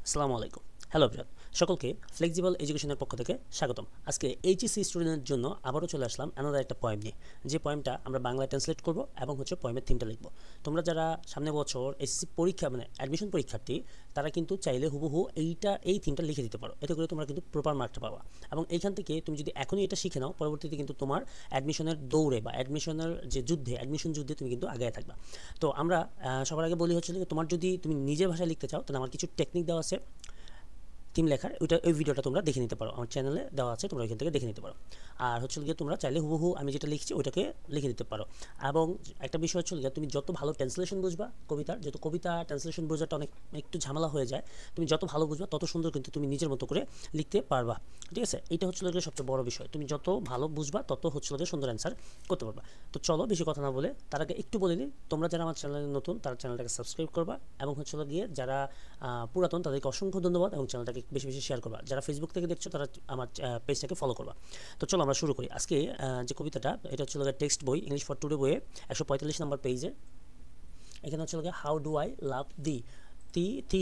আসসালামু আলাইকুম। Hello everyone. সকলকে ফ্লেক্সিবল এডুকেশনের পক্ষ থেকে স্বাগতম। আজকে এইচএসসি স্টুডেন্টের জন্য আবারও চলে আসলাম অ্যানাদার একটা পোয়েম নিয়ে। যে পোয়েমটা আমরা বাংলায় ট্রান্সলেট করব এবং পোয়েমের থিমটা লিখব। তোমরা যারা সামনে বছর এসএসসি পরীক্ষা অ্যাডমিশন পরীক্ষার্থী, তারা কিন্তু চাইলে হুবহু এই থিমটা লিখে দিতে পারো। এতে করে তোমরা কিন্তু প্রপার মার্কটা পাবা। এবং এইখান থেকে তুমি যদি এখনই এটা শিখে নাও, পরবর্তীতে কিন্তু তোমার অ্যাডমিশনের দৌড়ে বা অ্যাডমিশনের যে অ্যাডমিশন যুদ্ধে তুমি কিন্তু আগে থাকবা। তো আমরা সবার আগে বলি তোমার যদি তুমি নিজের ভাষায় লিখতে চাও, তাহলে আমার কিছু টেকনিক দেওয়া আছে থিম লেখার। ওই ভিডিওটা তোমরা দেখে নিতে পারো, আমার চ্যানেলে দেওয়া আছে, তোমরা ওইখান থেকে দেখে নিতে পারো। আর গিয়ে তোমরা চাইলে হুবহু আমি যেটা লিখছি ওইটাকে লিখে দিতে পারো। এবং একটা বিষয় গিয়ে তুমি যত ভালো ট্রান্সলেশন বুঝবা কবিতার, যত কবিতা ট্রান্সলেশন বোঝাটা একটু ঝামেলা হয়ে যায়, তুমি যত ভালো বুঝবা তত সুন্দর কিন্তু তুমি নিজের মতো করে লিখতে পারবা। ঠিক আছে, এটা গিয়ে সবচেয়ে বড় বিষয়। তুমি যত ভালো বুঝবা তত গিয়ে সুন্দর অ্যান্সার করতে পারবা। তো চলো বেশি কথা না বলে তার আগে একটু বলে দিই, তোমরা যারা আমার চ্যানেলে নতুন তারা চ্যানেলটাকে সাবস্ক্রাইব করবা, এবং গিয়ে যারা পুরাতন তাদেরকে অসংখ্য ধন্যবাদ, এবং চ্যানেলটাকে বেশি বেশি শেয়ার করবা। যারা ফেসবুক থেকে দেখছো তারা আমার পেজটাকে ফলো করবা। তো চলো আমরা শুরু করি। আজকে যে কবিতাটা, এটা টেক্সট বই, ইংলিশ ফর টুডে বইয়ে 145 নম্বর পেজে। এখানে হাউ ডু আই লাভ দি। তি তি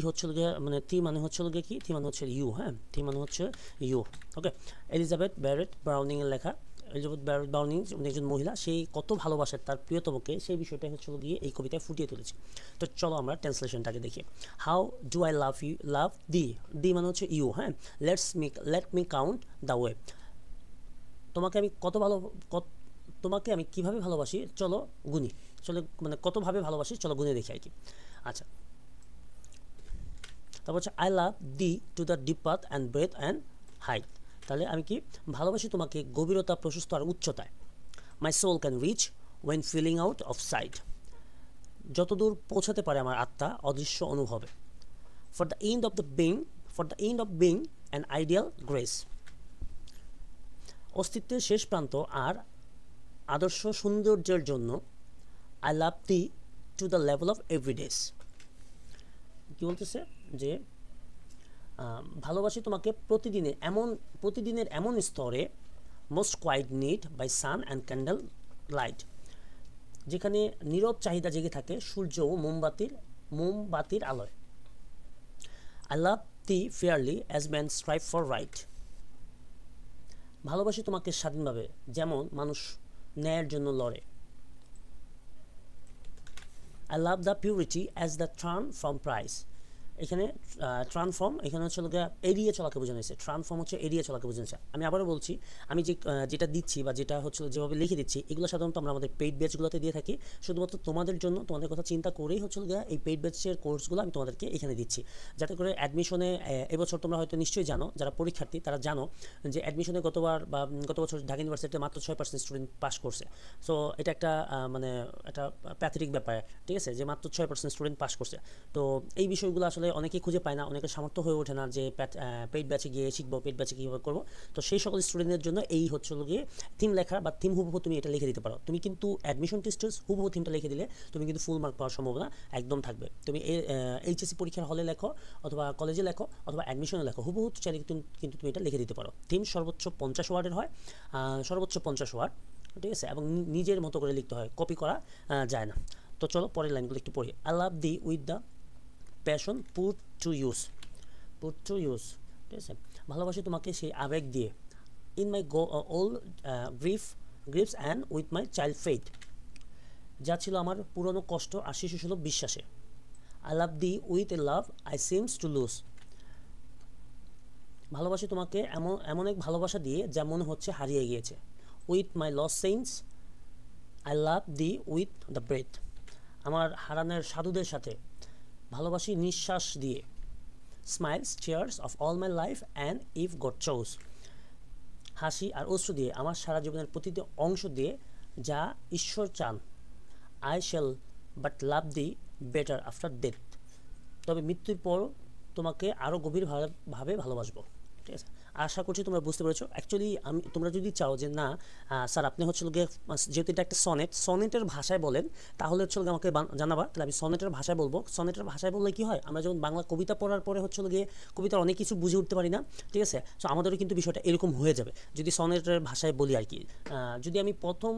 তি মানে কি, তি মানে ইউ। হ্যাঁ, তি মানে you. Okay. Elizabeth Barrett Browning এর লেখা। এলিজাবেথ ব্যারেট ব্রাউনিং উনি একজন মহিলা, সেই কত ভালোবাসে তার প্রিয়তমকে, সেই বিষয়টা গিয়ে এই কবিতায় ফুটিয়ে তুলেছে। তো চলো আমরা ট্রান্সলেশনটাকে দেখি। How do I love you, love thee. Thee মানে ইউ। হ্যাঁ, let me count the way. তোমাকে আমি তোমাকে আমি কিভাবে ভালোবাসি চলো গুনি। চলো কতভাবে ভালোবাসি চলো গুনে দেখি আর কি। আচ্ছা, তারপর I love thee to the depth and breadth and height. তাহলে আমি কি ভালোবাসি তোমাকে গভীরতা, প্রশস্ত আর উচ্চতায়। My soul can reach when feeling out of sight. যতদূর পৌঁছাতে পারে আমার আত্মা অদৃশ্য অনুভবে। For the end of being an ideal grace. অস্তিত্বের শেষ প্রান্ত আর আদর্শ সৌন্দর্যের জন্য I love thee to the level of every day's. কী বলতেছে যে ভালোবাসি তোমাকে প্রতিদিনের এমন স্তরে, most quiet need by sun and candle light, যেখানে নীরব চাহিদা জেগে থাকে সূর্য ও মোমবাতির আলোয়। I love thee freely as men strive for right. ভালোবাসি তোমাকে স্বাধীনভাবে, যেমন মানুষ ন্যায়ের জন্য লড়ে। I love the purity as the turn from praise. এখানে ট্রান্সফর্ম, এখানে এড়িয়ে চলাকে বোঝানো হয়েছে। ট্রান্সফর্ম এড়িয়ে চলাকে বোঝানো হয়েছে। আমি আবারও বলছি, আমি যেটা দিচ্ছি বা যেটা যেভাবে লিখে দিচ্ছি, এগুলো সাধারণত আমরা আমাদের পেইড ব্যাচগুলোতে দিয়ে থাকি। শুধুমাত্র তোমাদের জন্য, তোমাদের কথা চিন্তা করেই এই পেইড ব্যাচের কোর্সগুলো আমি তোমাদেরকে এখানে দিচ্ছি, যাতে করে অ্যাডমিশনে এবছর তোমরা হয়তো নিশ্চয়ই জানো, যারা পরীক্ষার্থী তারা জানো যে অ্যাডমিশনে গত বছর ঢাকা ইউনিভার্সিটিতে মাত্র 6% স্টুডেন্ট পাস করছে। সো এটা একটা একটা প্যাথেটিক ব্যাপার। ঠিক আছে, যে মাত্র 6% স্টুডেন্ট পাস করছে। তো এই বিষয়গুলো আসলে অনেকেই খুঁজে পায় না, অনেকের সামর্থ্য হয়ে ওঠে না যে পেইড ব্যাচে গিয়ে শিখবো, পেইড ব্যাচে কীভাবে করবো। তো সেই সকল স্টুডেন্টদের জন্য এই গিয়ে থিম লেখা বা থিম হুবহু তুমি এটা লিখে দিতে পারো। তুমি কিন্তু অ্যাডমিশন টেস্টে হুবহু থিমটা লিখে দিলে তুমি কিন্তু ফুল মার্ক পাওয়ার সম্ভাবনা একদম থাকবে। তুমি এইচএসসি পরীক্ষার হলে লেখো, অথবা কলেজে লেখো, অথবা অ্যাডমিশনে লেখো, হুবহু চাইলে কিন্তু তুমি এটা লিখে দিতে পারো। থিম সর্বোচ্চ 50 ওয়ার্ডের হয়, সর্বোচ্চ 50 ওয়ার্ড। ঠিক আছে, এবং নিজের মতো করে লিখতে হয়, কপি করা যায় না। তো চলো পরের লাইনগুলো একটু পড়ি। I love thee with the passion put to use. ঠিক আছে, ভালোবাসি তোমাকে সেই আবেগ দিয়ে। In my old griefs and with my child faith. যা ছিল আমার পুরনো কষ্ট আর শিশুসুলভ বিশ্বাসে। I love thee with a love I seems to lose. ভালোবাসি তোমাকে এমন এক ভালোবাসা দিয়ে যা মনে হচ্ছে হারিয়ে গিয়েছে। With my lost saints I love thee with the breath. আমার হারানোর সাধুদের সাথে ভালোবাসি নিঃশ্বাস দিয়ে। Smiles tears of all my life and if God choose. হাসি আর অশ্রু দিয়ে, আমার সারা জীবনের প্রতিটি অংশ দিয়ে যা ঈশ্বর চান। I shall but love the better after death. তবে মৃত্যুর পর তোমাকে আরও গভীরভাবে ভালোবাসবো। ঠিক আছে, আশা করছি তোমরা বুঝতে পেরেছো। অ্যাকচুয়ালি তোমরা যদি চাও যে না স্যার আপনি হচ্ছে গিয়ে যেহেতু এটা একটা সনেটের ভাষায় বলেন, তাহলে হচ্ছে আমাকে জানাবা, তাহলে আমি সনেটের ভাষায় বলবো। সনেটের ভাষায় বললে কি হয়, আমরা যখন বাংলা কবিতা পড়ার পরে হচ্ছে গিয়ে কবিতার অনেক কিছু বুঝে উঠতে পারি না, ঠিক আছে। সো আমাদেরও কিন্তু বিষয়টা এরকম হয়ে যাবে যদি সনেটের ভাষায় বলি আর কি। যদি আমি প্রথম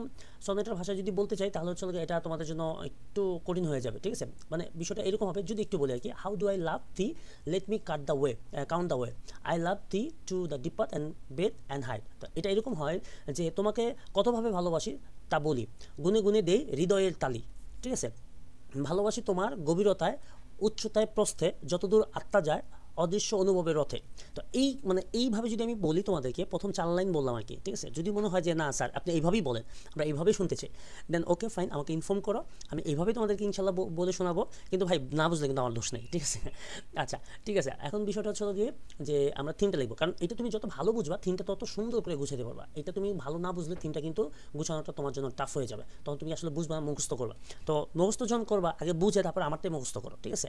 সনেটের ভাষায় যদি বলতে চাই, তাহলে হচ্ছে এটা তোমাদের জন্য একটু কঠিন হয়ে যাবে, ঠিক আছে। মানে বিষয়টা এরকম হবে, যদি একটু বলি আর কি, how do I love thee, let me count the way, I love thee to the deeper and breadth and height. তো এটা এরকম হয় যে তোমাকে কতভাবে ভালোবাসি তা বলি, গুনে গুনে দেই হৃদয়ের তালি, ঠিক আছে। ভালোবাসি তোমার গভীরতায়, উচ্চতায়, প্রস্থে, যতদূর আত্মা যায় অদৃশ্য অনুভবের রথে। তো মানে এইভাবে যদি আমি বলি তোমাদেরকে, প্রথম 4 লাইন বললাম আর কি, ঠিক আছে। যদি মনে হয় যে না স্যার আপনি এইভাবেই বলেন, আমরা এইভাবেই শুনতে চাই, দেন ওকে ফাইন, আমাকে ইনফর্ম করো, আমি এইভাবেই তোমাদেরকে ইনশাল্লাহ বলে শোনাবো। কিন্তু ভাই না বুঝলে কিন্তু আমার দোষ নেই, ঠিক আছে। আচ্ছা ঠিক আছে, এখন বিষয়টা হচ্ছে গিয়ে যে আমরা থিমটা লিখবো, কারণ এটা তুমি যত ভালো বুঝবা থিমটা তত সুন্দর করে গুছাতে পারবা। এটা তুমি ভালো না বুঝলে থিমটা কিন্তু গুছানোটা তোমার জন্য টাফ হয়ে যাবে, তখন তুমি আসলে বুঝবা, মুখস্থ করবা। তো মুখস্থ যখন করবা আগে বুঝে তারপর আমারটাই মুখস্থ করো, ঠিক আছে।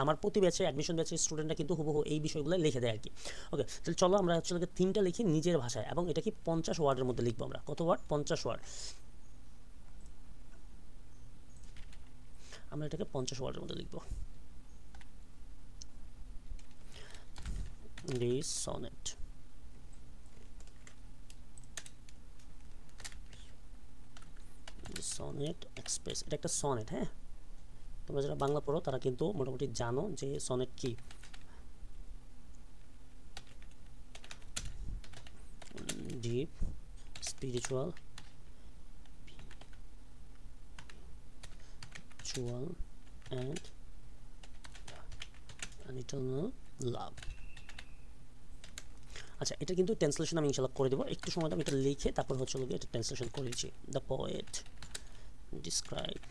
আমার প্রতি ব্যাচে অ্যাডমিশন ব্যাচের স্টুডেন্টরা কিন্তু হুবহু এই বিষয়গুলো লিখে দেয় আর কি। ওকে, তাহলে চলো আমরা আসলে থিমটা লিখি নিজের ভাষায়, এবং এটা কি 50 ওয়ার্ডের মধ্যে লিখবো আমরা। কত ওয়ার্ড? 50 ওয়ার্ড। আমরা এটাকে 50 ওয়ার্ডের মধ্যে লিখবো। This sonnet, সনেট এক্সপ্রেস, এটা একটা সনেট। হ্যাঁ, তোমরা যারা বাংলা পড়ো তারা কিন্তু মোটামুটি জানো যে সনেট কি। ডিপ স্পিরিচুয়াল অ্যান্ড ইটারনাল লাভ। আচ্ছা, এটা কিন্তু ট্রান্সলেশন আমি ইনশাআল্লাহ করে দেবো, একটু সময় আমি এটা লিখে তারপর হচ্ছে এটা ট্রান্সলেশন করে দিচ্ছি। The poet describe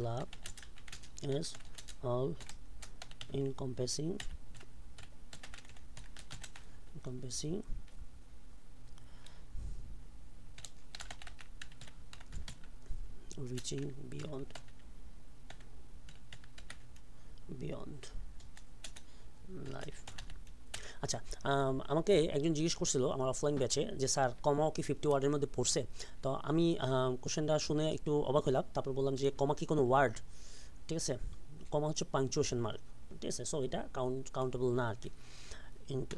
love as all encompassing reaching beyond life. আচ্ছা, আমাকে একজন জিজ্ঞেস করছিল আমার অফলাইন ব্যাচে যে স্যার কমাও কি 50 ওয়ার্ডের মধ্যে পড়ছে। তো আমি কোশ্চেনটা শুনে একটু অবাক হলাম, তারপর বললাম যে কমা কি কোনো ওয়ার্ড? ঠিক আছে, কমা হচ্ছে পাংচুয়েশন মার্ক, ঠিক আছে। সো এটা কাউন্টেবল না আর কি। ইনটু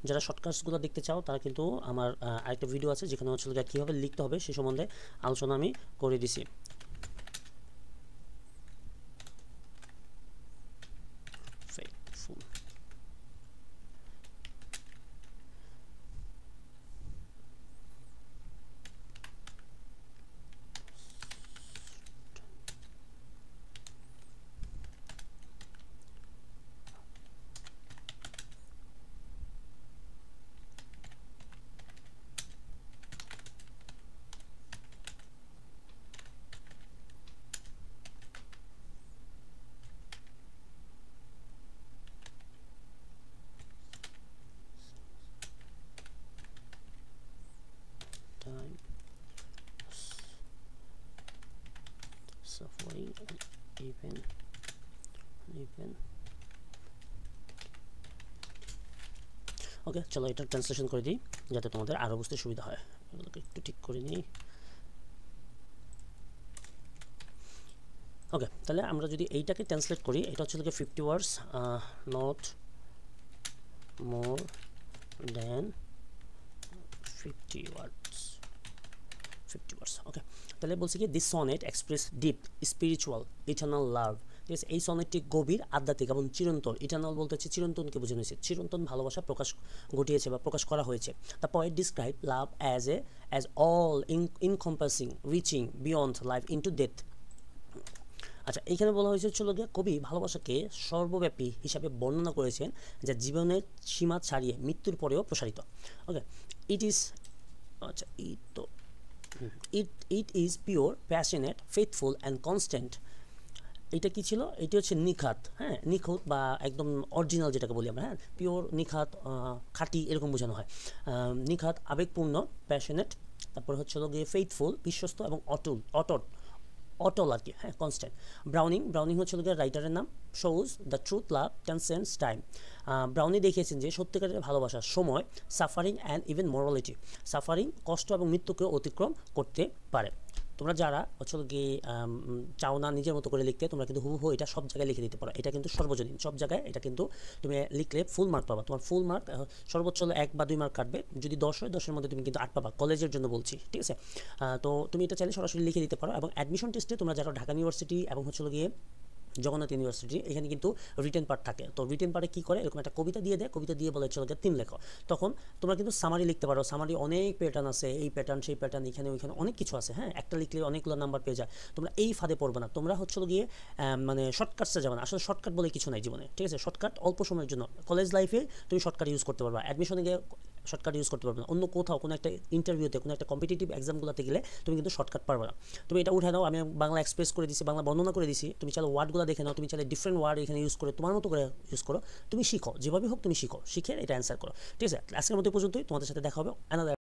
যারা শর্টকাটসগুলো দেখতে চাও তারা কিন্তু আমার আরেকটা ভিডিও আছে যেখানে হচ্ছে কীভাবে লিখতে হবে সে সম্বন্ধে আলোচনা আমি করে দিছি। time suffering even ওকে, চলো এটা ট্রান্সলেশন করে দিই যাতে তোমাদের আরও বুঝতে সুবিধা হয়। এগুলোকে একটু ঠিক করে নিই। ওকে, তাহলে আমরা যদি এইটাকে ট্রান্সলেট করি, এটা হচ্ছে 50 ওয়ার্ডস, নট মোর দেন 50 ওয়ার্ডস। ওকে, তাহলে বলছি কি this sonnet express deep spiritual eternal love. ঠিক আছে, এই সনেটটি গভীর আধ্যাত্মিক এবং চিরন্তন। ইটারনাল বলতে হচ্ছে চিরন্তনকে বোঝানো হয়েছে, চিরন্তন ভালোবাসা প্রকাশ ঘটিয়েছে বা প্রকাশ করা হয়েছে। The poet describe love as all ইনকম্পাসিং reaching beyond life into death. আচ্ছা, এইখানে বলা হয়েছে কবি ভালোবাসাকে সর্বব্যাপী হিসাবে বর্ণনা করেছেন যা জীবনের সীমা ছাড়িয়ে মৃত্যুর পরেও প্রসারিত। Okay, it is pure passionate faithful and constant. এটা কি ছিল? এটি হচ্ছে নিখাত, হ্যাঁ, নিখুঁত বা একদম অরিজিনাল যেটাকে বলি আমরা, হ্যাঁ, পিওর, নিখাত, খাঁটি এরকম বোঝানো হয়। নিখাত, আবেগপূর্ণ, প্যাশনেট তারপর হচ্ছে হলো গিয়ে ফেইথফুল, বিশ্বস্ত এবং অটল অটল আর কি, হ্যাঁ, কনস্ট্যান্ট। ব্রাউনিং হচ্ছে লোকের রাইটারের নাম। Shows the truth, love, transcends time. Browning দেখিয়েছেন যে সত্যিকারের ভালোবাসা সময়, suffering and even morality, suffering কষ্ট এবং মৃত্যুকে অতিক্রম করতে পারে। তোমরা যারা হচ্ছে গিয়ে চাও না নিজের মতো করে লিখতে, তোমরা কিন্তু হুবহু এটা সব জায়গায় লিখে দিতে পারো। এটা কিন্তু সর্বজনীন, সব জায়গায় এটা কিন্তু তুমি লিখলে ফুল মার্ক পাবা। তোমার ফুল মার্ক সর্বোচ্চ হলো 1 বা 2 মার্ক কাটবে। যদি 10 হয় 10-এর মধ্যে তুমি কিন্তু 8 পাবা, কলেজের জন্য বলছি, ঠিক আছে। তো তুমি এটা চাইলে সরাসরি লিখে দিতে পারো। এবং অ্যাডমিশন টেস্টে তোমরা যারা ঢাকা ইউনিভার্সিটি এবং হচ্ছে গিয়ে জগন্নাথ ইউনিভার্সিটি, এখানে কিন্তু রিটেন পার্ট থাকে। তো রিটেন পার্টে কী করে, এরকম একটা কবিতা দিয়ে দেয়, কবিতা দিয়ে বলে চলে 3 লেখো। তখন তোমরা কিন্তু সামারি লিখতে পারো। সামারি অনেক প্যাটার্ন আছে, এই প্যাটার্ন সেই প্যাটার্ন, এখানে ওইখানে অনেক কিছু আছে, হ্যাঁ। একটা লিখলে অনেকগুলো নাম্বার পেয়ে যায়। তোমরা এই ফাঁদে পড়বে না। তোমরা হচ্ছে গিয়ে মানে শর্টকাটসে যাবে না। আসলে শর্টকাট বলে কিছু নাই জীবনে, ঠিক আছে। শর্টকাট অল্প সময়ের জন্য, কলেজ লাইফে তুমি শর্টকাট ইউজ করতে পারবা, অ্যাডমিশনে গিয়ে শর্টকাট ইউজ করতে পারবে না। অন্য কোথাও কোনো একটা ইন্টারভিউতে, কোনো একটা কম্পিটিটিভ এক্সামগুলোতে গেলে তুমি কিন্তু শর্টকাট পারবে না। তুমি এটা উঠে নাও, আমি বাংলা এক্সপ্রেস করে দিছি, বাংলা বর্ণনা করে দিছি, তুমি চাইলে ওয়ার্ডগুলো দেখে নাও, তুমি চাইলে ডিফারেন্ট ওয়ার্ড এখানে ইউজ করে তোমার মতো করে ইউজ করো। তুমি শিখো, যেভাবে হোক তুমি শিখে এটা অ্যান্সার করো, ঠিক আছে। আজকের মতো পর্যন্তই। তোমাদের সাথে দেখা হবে অ্যানাদার